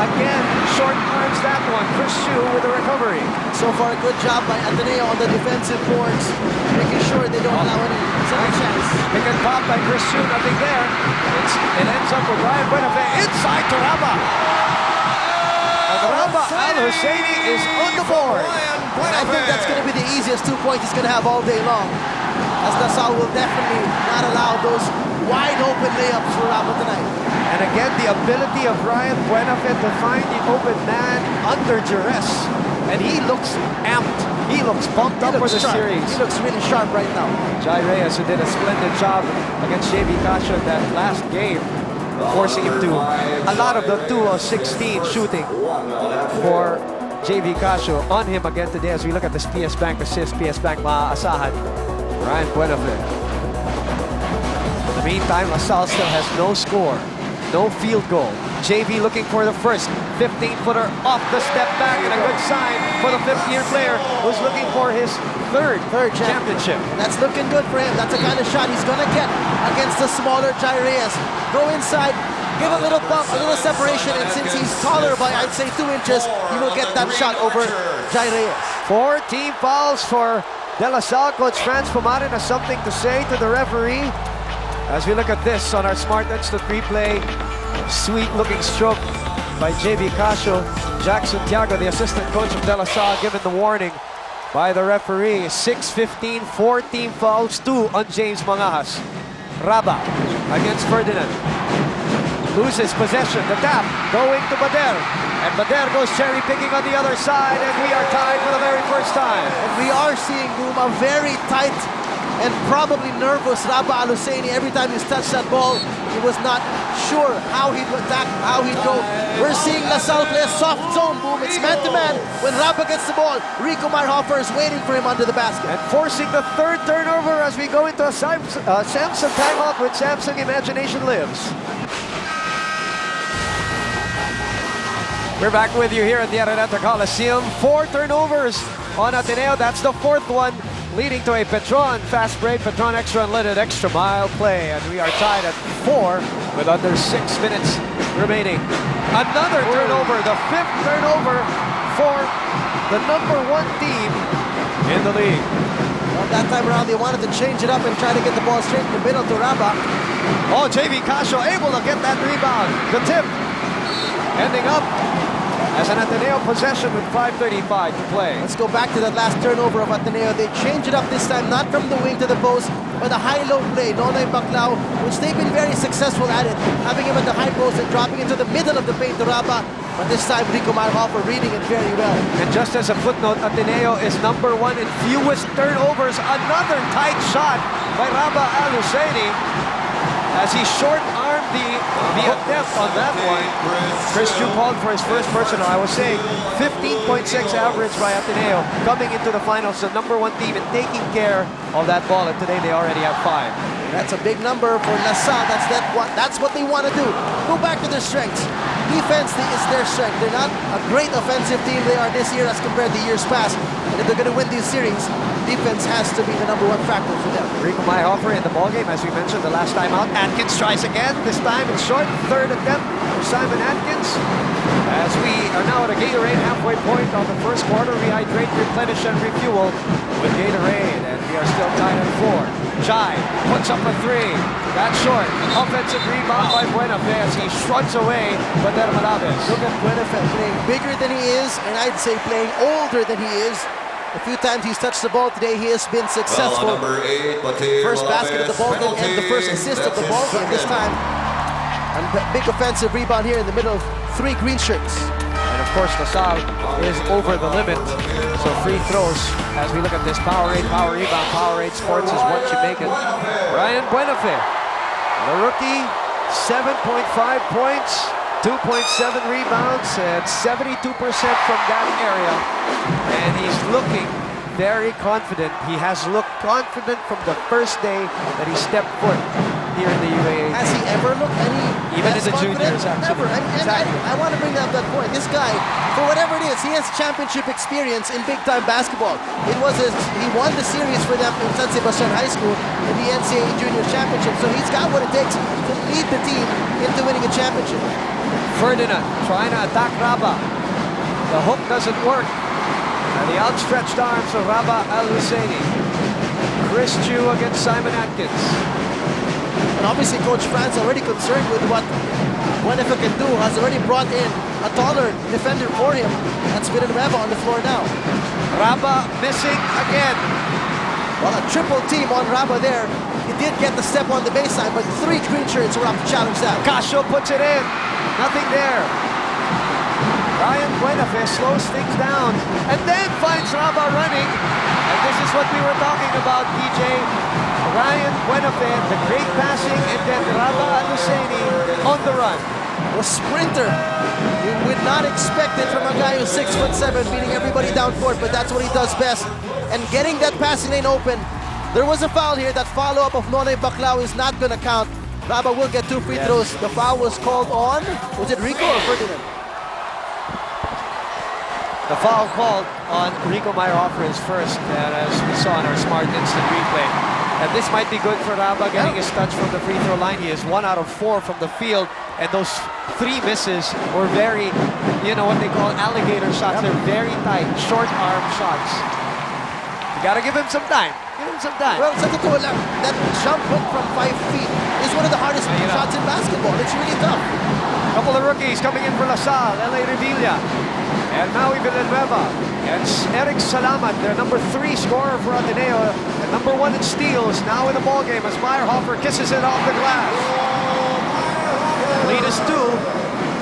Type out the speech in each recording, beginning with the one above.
again short arms that one. Chris Chu with a recovery. So far, a good job by Ateneo on the defensive boards, making sure they don't allow any second chance. Pick and pop by Chris Chu, nothing there. It ends up with Ryan Buenafe inside to Rabah. And Rabah Al-Husseini is on the board. And I think that's going to be the easiest 2 points he's going to have all day long, as LaSalle will definitely not allow those wide open layups for Rabah tonight. And again, the ability of Ryan Buenafe to find the open man under duress. And he looks amped. He looks pumped up for the series. He looks really sharp right now. Jai Reyes, who did a splendid job against JV Casio in that last game, forcing him to a lot of the 2 of 16 shooting for JV Casio on him again today as we look at this PS Bank assist. PS Bank maaasahan. Ryan Buenafe. In the meantime, LaSalle still has no score. No field goal. JV looking for the first 15-footer off the step back, and a good sign for the 5th-year player who's looking for his third championship. That's looking good for him. That's the kind of shot he's going to get against the smaller Jai Reyes. Go inside, give a little bump, a little separation, and since he's taller by, I'd say, 2 inches, he will get that shot over Jai Reyes. 4 team fouls for De La Salle. Coach Franz Pumarin has something to say to the referee. As we look at this on our Smart Instant Replay, sweet looking stroke by JV Casio. Jack Santiago, the assistant coach of De La Salle, given the warning by the referee. 6-15, 4 team fouls, 2 on James Mangahas. Rabah against Ferdinand. Loses possession, the tap going to Bader. And Bader goes cherry picking on the other side, and we are tied for the very first time. And we are seeing a very tight and probably nervous Rabah Al-Husseini. Every time he's touched that ball, he was not sure how he'd attack, how he'd go. We're seeing LaSalle play a soft zone, boom. It's man-to-man. When Rabah gets the ball, Rico Marhofer is waiting for him under the basket. And forcing the 3rd turnover as we go into a Samsung timeout with Samsung Imagination Lives. We're back with you here at the Araneta Coliseum. 4 turnovers on Ateneo. That's the 4th one, leading to a Petron fast break, Petron Extra Unlimited Extra Mile play. And we are tied at 4 with under 6 minutes remaining. Another turnover, the 5th turnover for the #1 team in the league. Well, that time around, they wanted to change it up and try to get the ball straight in the middle to Rabah. Oh, JV Casio able to get that rebound. The tip ending up as an Ateneo possession with 5:35 to play. Let's go back to that last turnover of Ateneo. They changed it up this time, not from the wing to the post, but a high-low play, Nonay Baclao, which they've been very successful at it, having him at the high post and dropping into the middle of the paint to Rabah. But this time, Rico Marhofer reading it very well. And just as a footnote, Ateneo is #1 in fewest turnovers. Another tight shot by Rabah Al-Husseini as he short-armed the attempt on that one. Chris Chu called for his first personal. I was saying 15.6 average by Ateneo coming into the finals, the #1 team and taking care of that ball. And today they already have 5. That's a big number for LaSalle. That's what they want to do. Go back to their strengths. Defense is their strength. They're not a great offensive team they are this year as compared to years past. And if they're going to win these series, defense has to be the #1 factor for them. Rico Marhofer in the ballgame, as we mentioned the last time out. Atkins tries again. This time it's short. 3rd attempt for Simon Atkins. As we are now at a Gatorade halfway point of the first quarter, rehydrate, replenish, and refuel with Gatorade. And we are still tied at 4. Jai puts up a 3. That's short. Offensive rebound by Buenafe as he shrugs away Bader Malaves. Look at Buenafe playing bigger than he is, and I'd say playing older than he is. A few times he's touched the ball today, he has been successful. First basket of the ball game and the first assist of the ball game this time. And big offensive rebound here in the middle of 3 green shirts. And of course, LaSalle is over the limit. So free throws as we look at this Powerade, Power Rebound, Powerade Sports is what you make it. Ryan Buenafe, the rookie, 7.5 points, 2.7 rebounds, and 72% from that area. And he's looking very confident. He has looked confident from the first day that he stepped foot here in the UAAP. Has he ever looked any Even in less the confident? juniors, actually. Never. And Exactly. I want to bring up that point. This guy, for whatever it is, he has championship experience in big-time basketball. He won the series for them in San Sebastian High School in the NCAA Junior Championship. So he's got what it takes to lead the team into winning a championship. Ferdinand trying to attack Raba. The hook doesn't work. And the outstretched arms of Raba Al-Husseini. Chris Chu against Simon Atkins. And obviously Coach Franz already concerned with what Buenafe can do, has already brought in a taller defender for him. That's Villanueva on the floor now. Raba missing again. Well, a triple team on Raba there. He did get the step on the baseline, but 3 green shirts were up to challenge that. Casio puts it in. Nothing there. Ryan Buenafe slows things down and then finds Raba running. And this is what we were talking about, DJ. Ryan Buenafe, the great passing, and then Raba Al-Husseini on the run. A sprinter. You would not expect it from a guy who's 6'7", beating everybody down court, but that's what he does best. And getting that passing lane open. There was a foul here. That follow-up of Nonay Baclao is not going to count. Raba will get 2 free throws. The foul was called on, was it Rico or Ferdinand? The foul called on Rico Meyerhofer is first, and as we saw in our smart instant replay. And this might be good for Raba getting his touch from the free throw line. He is 1 out of 4 from the field, and those 3 misses were very, you know what they call alligator shots. They're very tight, short arm shots. You gotta give him some time. Give him some time. Well, sa totoo lang, that jump hook from 5 feet is one of the hardest shots in basketball. It's really tough. Couple of rookies coming in for LaSalle, L.A. Revilla, and Maui Villanueva, and Eric Salamat, their number 3 scorer for Ateneo, and number 1 in steals, now in the ballgame as Meyerhofer kisses it off the glass. Lead is 2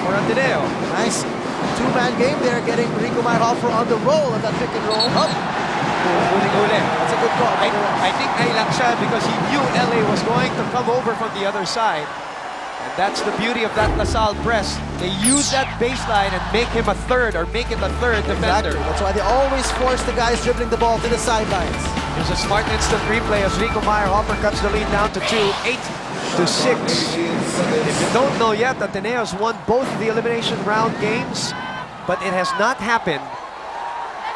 for Ateneo. Nice 2-man game there, getting Rico Meyerhofer on the roll of that pick and roll. Up. Huling-huli. That's a good call. I think nailang siya because he knew LA was going to come over from the other side. And that's the beauty of that LaSalle press. They use that baseline and make him a third, or make it a third defender. Exactly. That's why they always force the guys dribbling the ball to the sidelines. There's a smart instant replay as Rico Meyerhofer cuts the lead down to 2, 8-6. If you don't know yet, Ateneo's won both the elimination round games, but it has not happened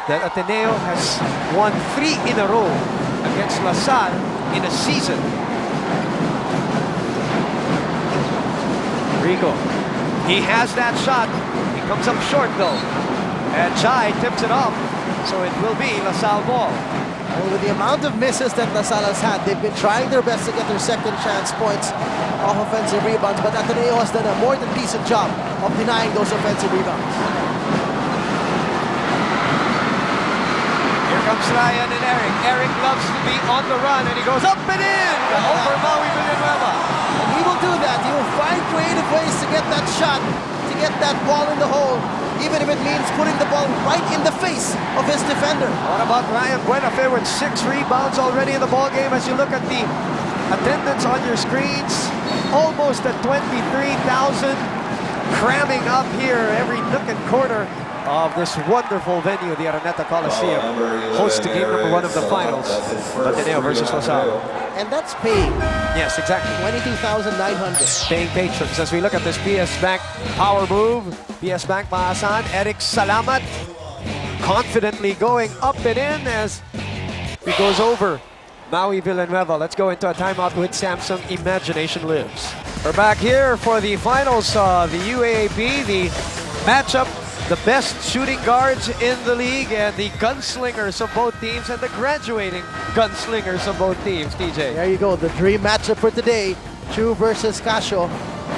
that Ateneo has won 3 in a row against LaSalle in a season. Rico, he has that shot. He comes up short though. And Chai tips it off, so it will be LaSalle ball. Well, with the amount of misses that LaSalle has had, they've been trying their best to get their second chance points off offensive rebounds, but Ateneo has done a more than decent job of denying those offensive rebounds. Here comes Ryan and Eric. Eric loves to be on the run, and he goes up and in over Maui Villanueva. And he will do that. He will find creative ways to get that shot, to get that ball in the hole, even if it means putting the ball right in the face of his defender. What about Ryan Buenafe with 6 rebounds already in the ballgame? As you look at the attendance on your screens, almost at 23,000, cramming up here every nook and corner of this wonderful venue, the Araneta Coliseum, host to game number 1 of the finals, Ateneo versus LaSalle. And that's paying. Yes, exactly. 22,900. Paying patrons. As we look at this PS Bank power move, PS Bank Maasan, Eric Salamat confidently going up and in as he goes over Maui Villanueva. Let's go into a timeout with Samsung. Imagination lives. We're back here for the finals of the UAAP, the matchup. The best shooting guards in the league and the gunslingers of both teams and the graduating gunslingers of both teams, TJ. There you go, the dream matchup for today. Chu versus Casio.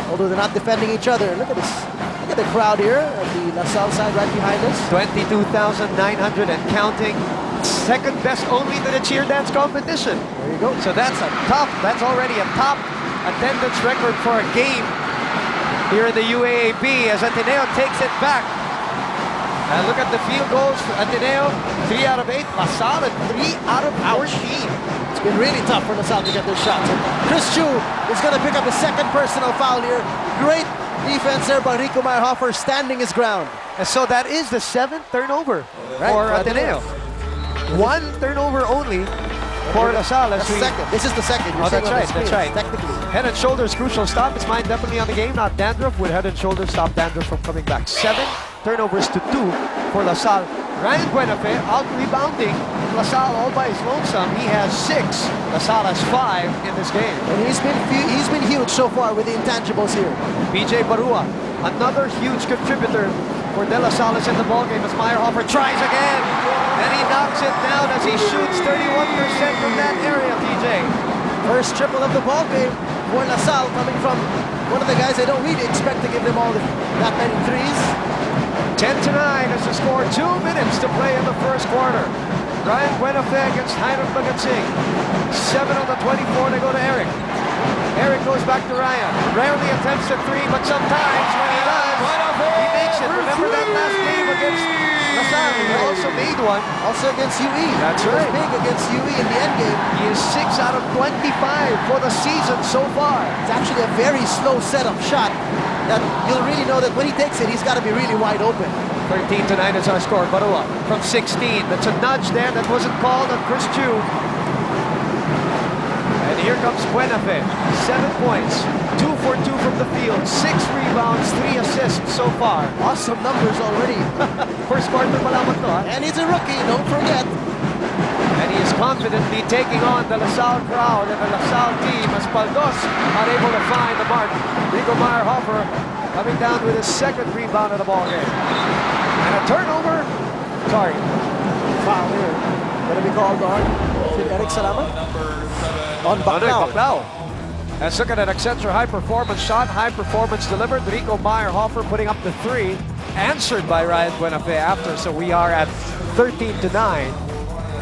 Although they're not defending each other. Look at this. Look at the crowd here at the LaSalle side right behind us. 22,900 and counting. Second best only to the cheer dance competition. There you go. So that's already a top attendance record for a game here in the UAAP as Ateneo takes it back. And look at the field goals for Ateneo, 3 out of 8. LaSalle at 3 out of 14. It's been really tough for LaSalle to get their shots. Chris Chu is going to pick up a second personal foul here. Great defense there by Rico Meyerhofer, standing his ground. And so that is the 7th turnover for Ateneo. 1 turnover only for LaSalle. This is the second. Oh, that's right, that's right. Technically. Head and Shoulders crucial stop. It's mine definitely on the game, not Dandruff. With Head and Shoulders stop Dandruff from coming back. 7 turnovers to 2 for LaSalle. Ryan Buenafe out rebounding LaSalle all by his lonesome. He has 6. LaSalle has 5 in this game. And he's been huge so far with the intangibles here. PJ Barua Another huge contributor for De La Salle in the ballgame as Meyerhofer tries again. And he knocks it down as he shoots 31% from that area, TJ. First triple of the ball game for LaSalle, coming from one of the guys I don't really expect to give them that many threes. 10-9 is the score. 2 minutes to play in the first quarter. Ryan Buenafe against Hiram Bagatsing. 7 on the 24, they go to Eric. Eric goes back to Ryan. Rarely attempts a three, but sometimes when he does, he makes it. Remember that last game against LaSalle? He also made one. Also against UE. That's He was right. big against UE in the end game. He is 6 out of 25 for the season so far. It's actually a very slow setup shot that you'll really know that when he takes it, he's got to be really wide open. 13-9 is our score. Barua from 16. That's a nudge there that wasn't called on Chris Chu. And here comes Buenafe. 7 points. 2 for 2 from the field. 6 rebounds, 3 assists so far. Awesome numbers already. First quarter pa lamang to, ha? And he's a rookie, don't forget. And he is confidently taking on the LaSalle crowd and the LaSalle team as Baldos are able to find the mark. Rico Meyerhofer coming down with his second rebound of the ball game. And a turnover. Sorry. Foul here. Gonna be called on Eric Salamat. On Baclao. Baclao. Let's look at an Accenture high-performance shot. High-performance delivered. Rico Meyerhofer putting up the 3. Answered by Ryan Buenafe after. So we are at 13-9.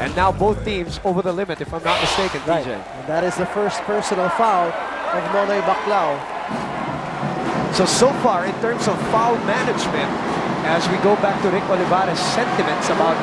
And now both teams over the limit, if I'm not mistaken, Right. DJ. And that is the first personal foul of Nonoy Baclao. So far, in terms of foul management, as we go back to Rick Olivares' sentiments about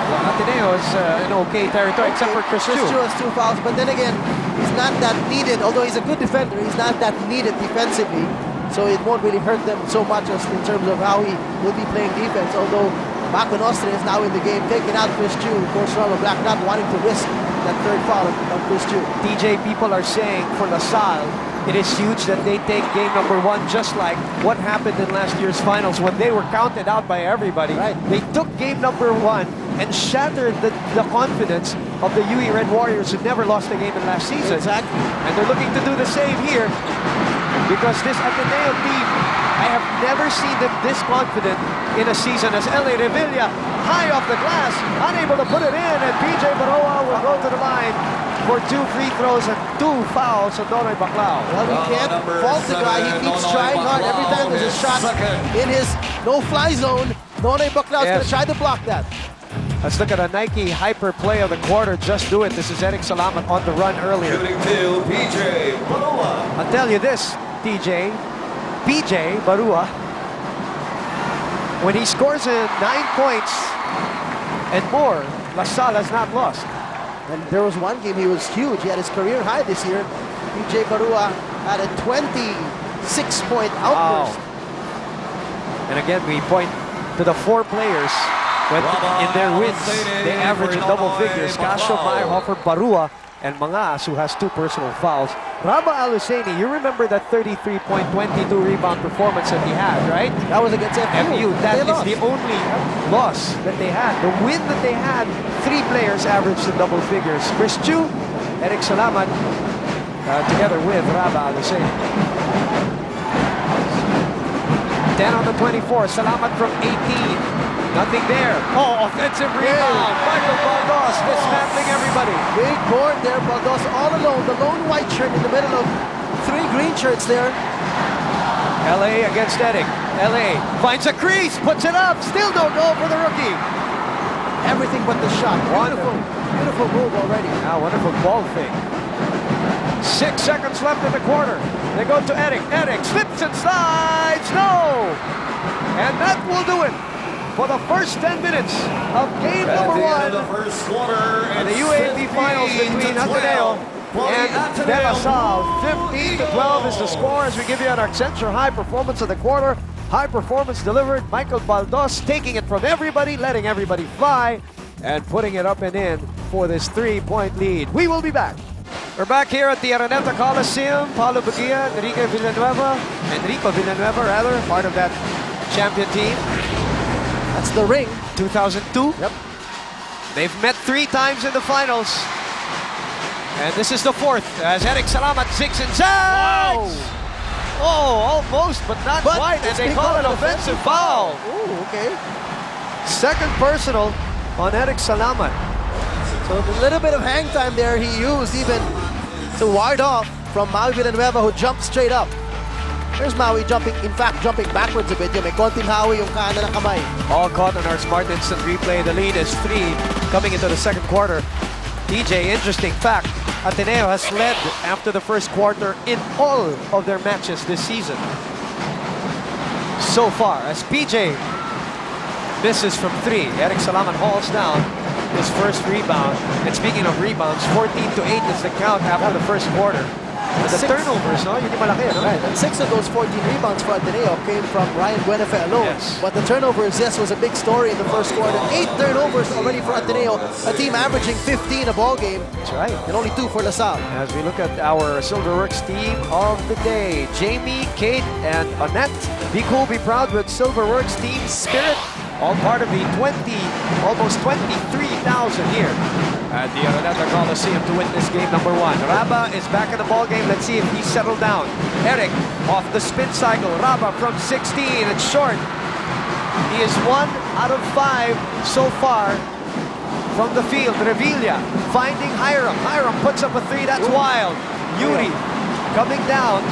Ateneo is in okay territory, except for Chris Chu. Has 2 fouls, but then again, he's not that needed. Although he's a good defender, he's not that needed defensively. So it won't really hurt them so much as in terms of how he will be playing defense. Although Baco Nostra is now in the game, taking out Chris Chu. Of course, Ronald Black not wanting to risk that third foul of Chris Chu. DJ, people are saying for LaSalle, it is huge that they take game number 1, just like what happened in last year's finals when they were counted out by everybody. Right. They took game number 1 and shattered the confidence of the UE Red Warriors who never lost a game in last season. Exactly. And they're looking to do the same here because this Ateneo team, I have never seen them this confident in a season as LA Revilla, high off the glass, unable to put it in, and PJ Baroa will go to the line for 2 free throws and 2 fouls on Nonoy Baclao. Well, we can't fault the guy. He keeps trying hard. Every time there's a shot in his no-fly zone, Nonoy Baclao is going to try to block that. Let's look at a Nike hyper play of the quarter. Just do it. This is Eric Salamat on the run earlier. Shooting to PJ Barua. I'll tell you this, TJ. PJ Barua, when he scores 9 points and more, LaSalle has not lost. And there was one game he was huge. He had his career high this year. PJ Barua had a 26-point outburst. And again, we point to the 4 players when in their wins, they average in double figures. Castro, Meyerhofer, Barua, and Mangas, who has 2 personal fouls. Raba Aluseni, you remember that 33-point, 22-rebound performance that he had, right? That was against FU. That They is the only loss that they had. The win that they had, 3 players averaged in double figures. Chris Chu, Eric Salamat, together with Raba Aluseni. 10 on the 24, Salamat from 18. Nothing there. Oh, offensive rebound. Michael Baldos dismantling everybody. Big board there, Baldos all alone. The lone white shirt in the middle of 3 green shirts there. LA against Edick. LA finds a crease, puts it up. Still no goal for the rookie. Everything but the shot. Beautiful, beautiful move already. Wonderful ball fake. 6 seconds left in the quarter. They go to Edick. Edick slips and slides. No! And that will do it for the first 10 minutes of game number 1 The first quarter in the UAAP finals between Ateneo and De La Salle. 15-12 is the score as we give you an Accenture high performance of the quarter. High performance delivered. Michael Baldos taking it from everybody, letting everybody fly, and putting it up and in for this 3-point lead. We will be back. We're back here at the Araneta Coliseum. Paulo Baguia, Enrico Villanueva, part of that champion team. That's the ring. 2002. Yep. They've met 3 times in the finals. And this is the 4th as Eric Salamat zigs and zags. Oh, almost, but not But quite. And it's they being call it called an offensive foul. Oh, okay. Second personal on Eric Salamat. So the little bit of hang time there he used even to ward off from Maui Villanueva, who jumped straight up. There's Maui jumping, in fact, jumping backwards a bit. Yung may konting hawi yung kanan ng kamay. All caught on our Smart Instant Replay. The lead is 3 coming into the second quarter. DJ, interesting fact, Ateneo has led after the first quarter in all of their matches this season. So far, as PJ misses from 3, Eric Salamat hauls down his first rebound. And speaking of rebounds, 14-8 is the count after the first quarter. And the Six. turnovers, no? Yun yung malaki, no? Right, and 6 of those 14 rebounds for Ateneo came from Ryan Buenafe alone. Yes. But the turnovers, yes, was a big story in the first quarter. 8 turnovers already for Ateneo, a team averaging 15 a ball game, That's right. and only 2 for LaSalle. As we look at our Silverworks team of the day, Jamie, Kate, and Annette. Be cool, be proud with Silverworks team spirit. All part of the almost 23,000 here at the Araneta Coliseum to witness game number 1. Raba is back in the ball game. Let's see if he's settled down. Eric off the spin cycle. Raba from 16. It's short. He is 1 out of 5 so far from the field. Revilla finding Hiram. Hiram puts up a 3. That's wild. Yuri coming down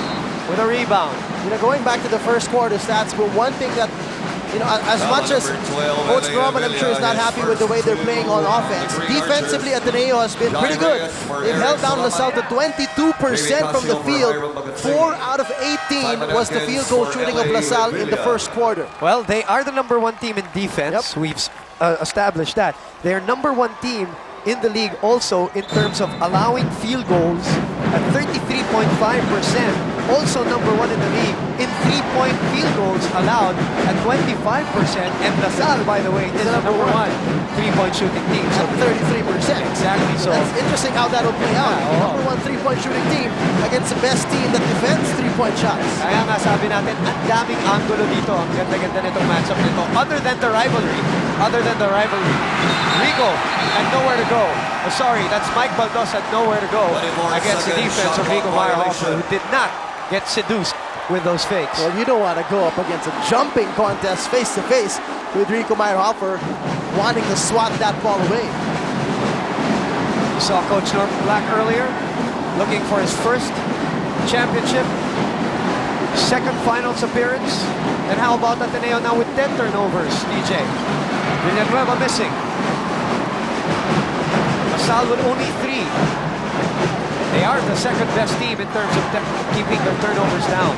with a rebound. You know, going back to the first quarter stats, but one thing that, you know, as much as Coach Norman, I'm sure, is not happy with the way they're playing on offense, defensively, Ateneo has been pretty good. They've held down LaSalle to 22% from the field. 4 out of 18 was the field goal shooting of LaSalle in the first quarter. Well, they are the number 1 team in defense. Yep. We've established that. They're number 1 team in the league also in terms of allowing field goals at 33.5%. Also number 1 in the league in 3-point field goals allowed at 25%. And LaSalle, by the way, is the number 1 3-point shooting team. So At 33%. exactly. So That's interesting how that will play out. Yeah, oo. Number 1 3-point shooting team against the best team that defends 3-point shots. kaya nga sabi natin, ang daming angulo dito. Ang ganda-ganda nitong matchup nito. Other than the rivalry, Rico had nowhere to go. Oh, sorry, that's Mike Baldos had nowhere to go 24 against the seconds, defense shot of Rico clock Meyerhofer, violation. who did not get seduced with those fakes. Well, you don't want to go up against a jumping contest face-to-face with Rico Meyerhofer wanting to swat that ball away. You saw Coach Norman Black earlier, looking for his first championship, second finals appearance. And how about Ateneo now with 10 turnovers, DJ? Villanueva missing. LaSalle with only 3. They are the second best team in terms of keeping their turnovers down.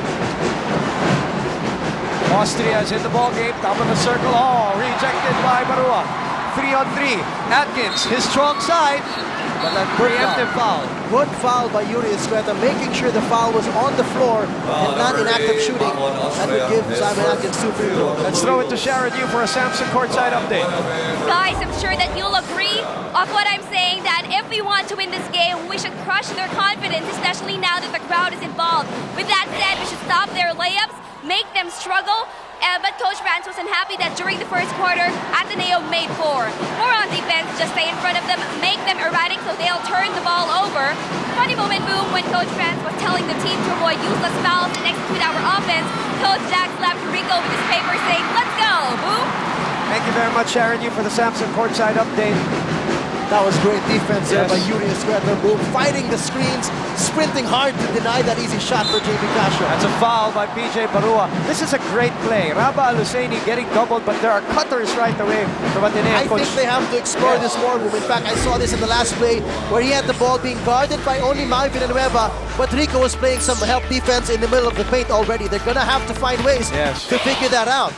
Austria is in the ball game, top of the circle. Oh, rejected by Barua. 3-on-3. Atkins, his strong side, but a preemptive foul. Good foul by Yuri Escueta, making sure the foul was on the floor and not in active shooting. That would give Simon Atkins 2 free throws. Let's throw it to Sharon Yu for a Samson courtside update. Guys, I'm sure that you'll agree of what I'm saying, that if we want to win this game, we should crush their confidence, especially now that the crowd is involved. With that said, we should stop their layups, make them struggle. But Coach Franz wasn't happy that during the first quarter, Ateneo made 4. More on defense, just stay in front of them, make them erratic so they'll turn the ball over. Funny moment, boom, when Coach Franz was telling the team to avoid useless fouls and execute our offense. Coach Jack slapped Rico with his paper saying, "Let's go, boom." Thank you very much, Sharon Yu, for the Samson courtside update. That was great defense there Yes. by Yuri Escueta, boom, fighting the screens, sprinting hard to deny that easy shot for JB Castro. That's a foul by PJ Barua. This is a great play. Raba Aluseni getting doubled, but there are cutters right away from Ateneo. I think they have to explore this more, boom. In fact, I saw this in the last play where he had the ball being guarded by only Maui Villanueva, but Rico was playing some help defense in the middle of the paint already. They're gonna have to find ways Yes. to figure that out.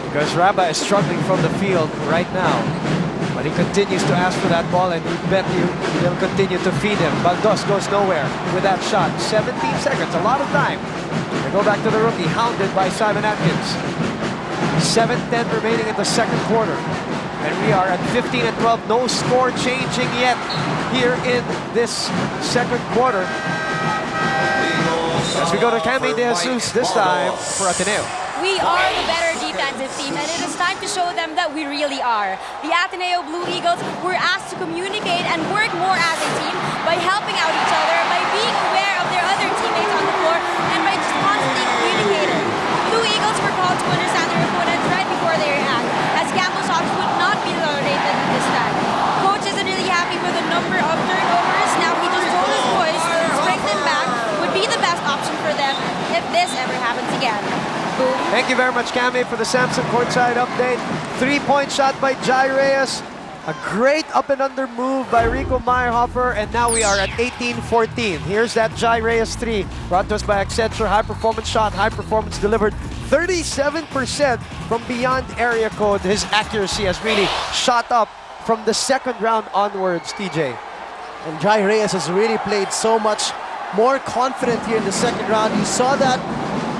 Because Raba is struggling from the field right now. But he continues to ask for that ball, and you bet you he'll continue to feed him. Baldos goes nowhere with that shot. 17 seconds, a lot of time. They go back to the rookie, hounded by Simon Atkins. 7:10 remaining in the second quarter. And we are at 15 and 12. No score changing yet here in this second quarter. As we go to Cami De Jesus this time for Ateneo. We are the better defensive team, and it is time to show them that we really are. The Ateneo Blue Eagles were asked to communicate and work more as a team by helping out each other, by being aware of their other teammates on the floor, and by just this ever happens again. Boom. Thank you very much, Cami, for the Samsung courtside update. 3-point shot by Jai Reyes. A great up and under move by Rico Meyerhofer, and now we are at 18-14. Here's that Jai Reyes 3, brought to us by Accenture. High performance shot, high performance delivered. 37% from beyond area code. His accuracy has really shot up from the second round onwards, TJ. And Jai Reyes has really played so much more confident here in the second round. You saw that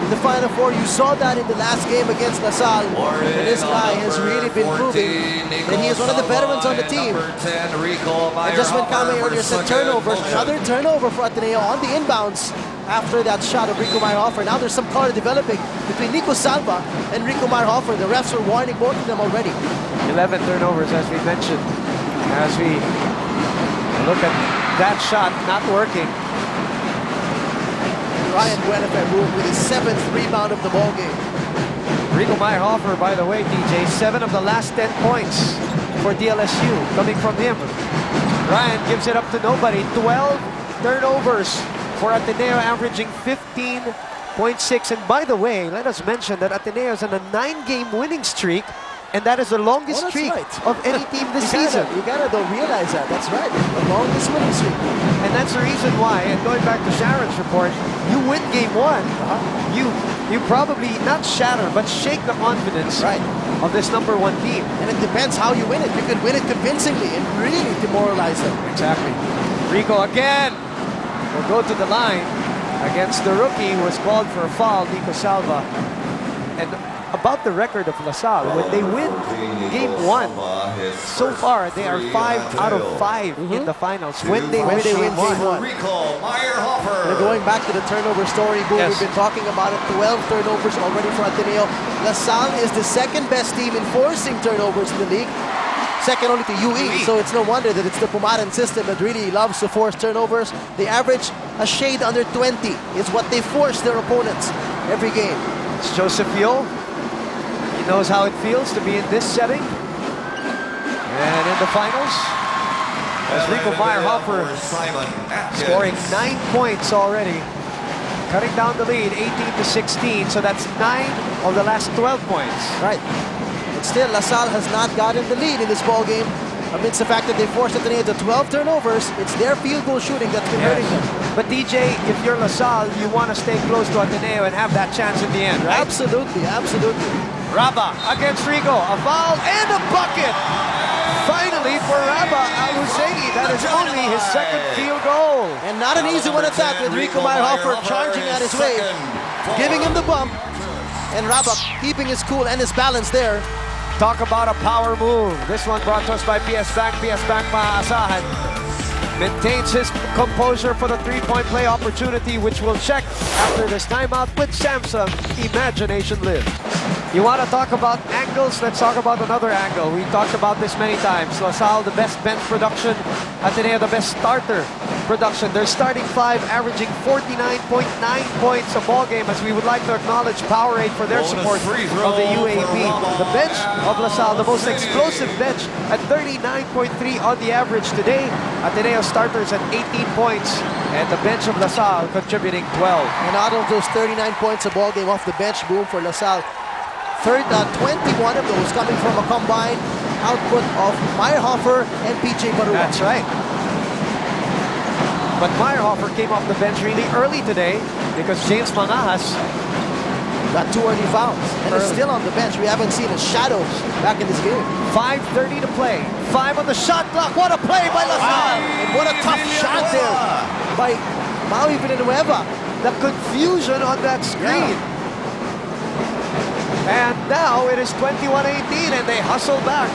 in the Final Four. You saw that in the last game against LaSalle. And this guy has really been proving that he is one of the veterans on the team. And just when Kame earlier said turnovers, another turnover for Ateneo on the inbounds after that shot of Rico Meyerhofer. Now there's some color developing between Nico Salva and Rico Meyerhofer. The refs are warning both of them already. 11 turnovers, as we mentioned. As we look at that shot not working. Ryan Buenafer with his 7th rebound of the ball game. Rico Meyerhofer, by the way, TJ, 7 of the last 10 points for DLSU coming from him. Ryan gives it up to nobody. 12 turnovers for Ateneo, averaging 15.6. And by the way, let us mention that Ateneo is on a 9-game winning streak, and that is the longest streak of any team this season. You gotta don't realize that. That's right. The longest winning streak. And that's the reason why, and going back to Sharon's report, you win game 1, you probably not shatter, but shake the confidence of this #1 team. And it depends how you win it. You could win it convincingly and really demoralize them. Exactly. Rico again will go to the line against the rookie who was called for a foul, Nico Salva. And about the record of LaSalle, when they win game 1, so far they are 5 out of 5 in the finals. When they win game 1. Rico Meyerhofer. Going back to the turnover story, Boom, we've been talking about it. 12 turnovers already for Ateneo. LaSalle is the second best team in forcing turnovers in the league. Second only to UE, so it's no wonder that it's the Pumaran system that really loves to force turnovers. They average a shade under 20 is what they force their opponents every game. It's Joseph Yo. He knows how it feels to be in this setting. And in the finals, as Rico Meyerhofer scoring 9 points already, cutting down the lead 18-16, so that's 9 of the last 12 points. Right. But still, LaSalle has not gotten the lead in this ball game. Amidst the fact that they forced Ateneo to 12 turnovers, it's their field goal shooting that's been hurting them. But DJ, if you're LaSalle, you want to stay close to Ateneo and have that chance in the end, right? Absolutely, absolutely. Raba against Rico, a foul and a bucket! Finally for Raba Al-Husseini, that is only his second field goal. And not an easy one at that, with Rico Meyerhofer charging at his way, giving him the bump, and Raba keeping his cool and his balance there. Talk about a power move. This one brought to us by PS Bank. PS Bank Maasahan maintains his composure for the three-point play opportunity, which we'll check after this timeout with Samsung. Imagination lives. You want to talk about angles? Let's talk about another angle. We talked about this many times. LaSalle, the best bench production. Ateneo, the best starter production. Their starting 5 averaging 49.9 points a ball game, as we would like to acknowledge Powerade for their support of the UAP. The bench of LaSalle, the most explosive bench at 39.3 on the average today. Ateneo starters at 18 points, and the bench of LaSalle contributing 12. And out of those 39 points a ball game off the bench, Boom, for LaSalle, 21 of those coming from a combined output of Meyerhofer and PJ Barua. That's right. But Meyerhofer came off the bench really early today because James Mangajas got 2 early fouls and is still on the bench. We haven't seen a shadow back in this game. 5:30 to play. 5 on the shot clock. What a play by LaSalle! And what a tough shot there by Maui Villanueva. The confusion on that screen. And now it is 21-18, and they hustle back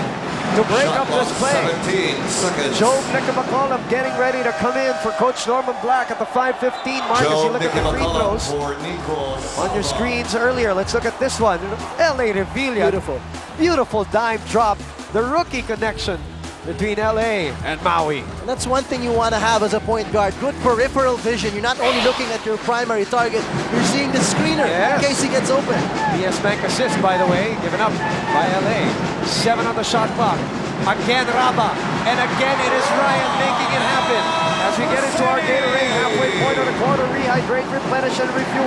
to break up this play. 17 seconds. Joe McCollum getting ready to come in for Coach Norman Black at the 5:15 mark. As you look at the free throws on your screens earlier, let's look at this one. LA Revilla. Beautiful. Beautiful dime drop. The rookie connection between LA and Maui. And that's one thing you want to have as a point guard. Good peripheral vision. You're not only looking at your primary target, you're seeing the screener in case he gets open. PS Bank assist, by the way, given up by LA. 7 on the shot clock. Again, Raba. And again, it is Ryan making it happen. As we get into our Gatorade halfway point of the quarter, rehydrate, replenish, and refuel.